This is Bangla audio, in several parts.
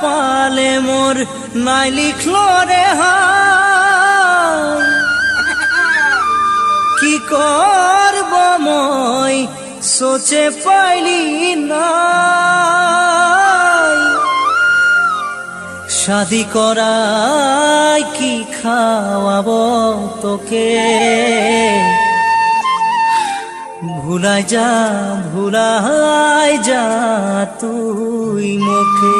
কপালে মোর নাই লিখলো রে হায় কি করব মই সোচে পাইলি না শাদি করাই কি খাওয়াবো তোকে ভুলাই যা তুই মুখে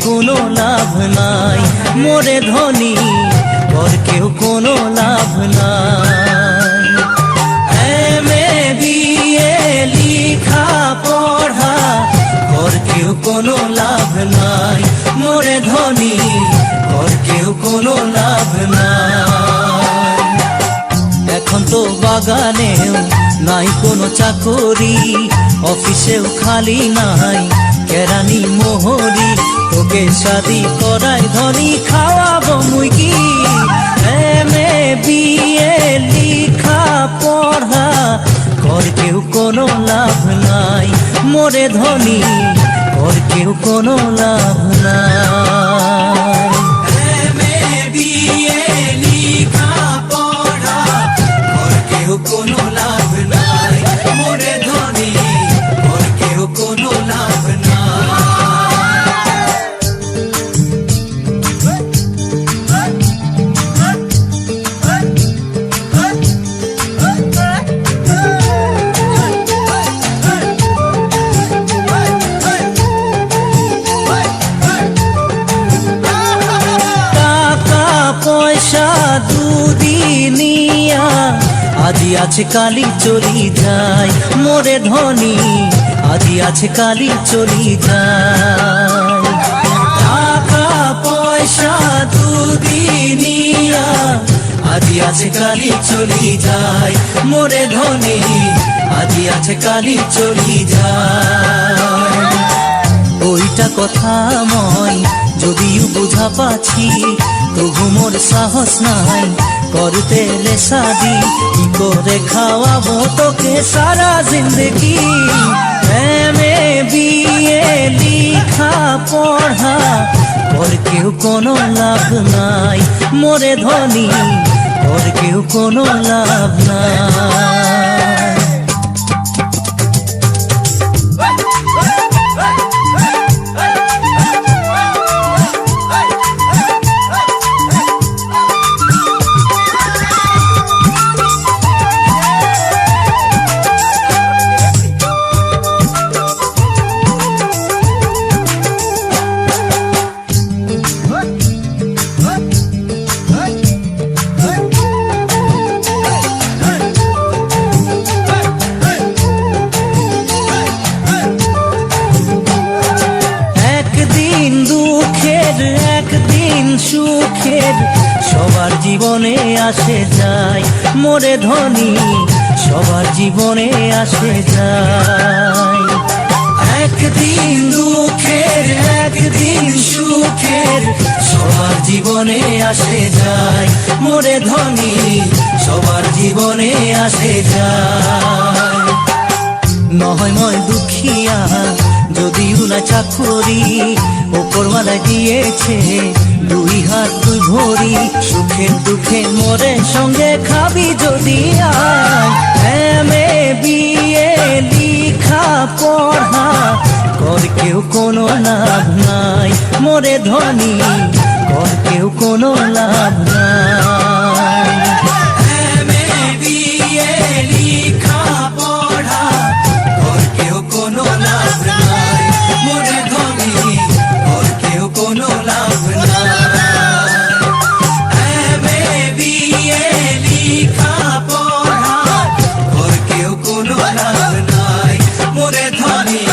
কোনো লাভ নাই মোরে ধনী ওর কেউ কোনো লাভ নাই এমএ বিএ লিখা পড়া ওর কেউ কোনো লাভ নাই মোরে ধনী ওর কেউ কোনো লাভ নাই এখন তো বাগানেও নাই কোনো চাকরি অফিসেও খালি নাই কেরানি মোহরি তোকে শাদি করাই ধনী খাওয়াবো মুই কি এমএ বিএ লিখা পড়া কর কেউ কোনো লাভ নাই মোরে ধনী কর কেউ কোনো লাভ নাই এমএ বিএ লিখা পড়া কর কেউ কোনো লাভ নাই মোরে ধনী কর কেউ কোনো লাভ নাই পয়সা দুদিনিয়া আজি আছে কালি চলি যায় মোরে ধনী আজি আছে কালি চলি যায় টাকা পয়সা দুদিনিয়া আজি আছে কালি চলি যায় মোরে ধনী আজি আছে কালি চলি যায় ওইটা কথা মই যদিও বুঝা পাচ্ছি তবু মোর সাহস নাই করতে রে শাদি কি করে খাওয়াবো তোকে সারা জিন্দগি এমএ বিএ লিখা পড়া ওর কেউ কোনো লাভ নাই মোরে ধনী ওর কেউ কোনো লাভ নাই একদিন সুখের সবার জীবনে আসে যায় মোরে ধনী সবার জীবনে আসে যায় একদিন দুঃখের একদিন সুখের সবার জীবনে আসে যায় মোরে ধনী সবার জীবনে আসে যায় নহয় মই দুঃখিয়া যদিও না চাকরি ওপরওয়ালা দিয়েছে দুই হাত দুই ভরি সুখের দুঃখে মোরে সঙ্গে খাবি যদি এমএ বিএ লিখা পড়া কর কেউ কোনো লাভ নাই মোরে ধনী কর কেউ কোনো লাভ নাই এমএ বিএ লিখা পড়া কর কেউ কোনো লাভ নাই মোরে ধনী কর কেউ কোনো লাভ নাই এমএ বিএ লিখা পড়া কর কেউ কোনো লাভ নাই মোরে ধনী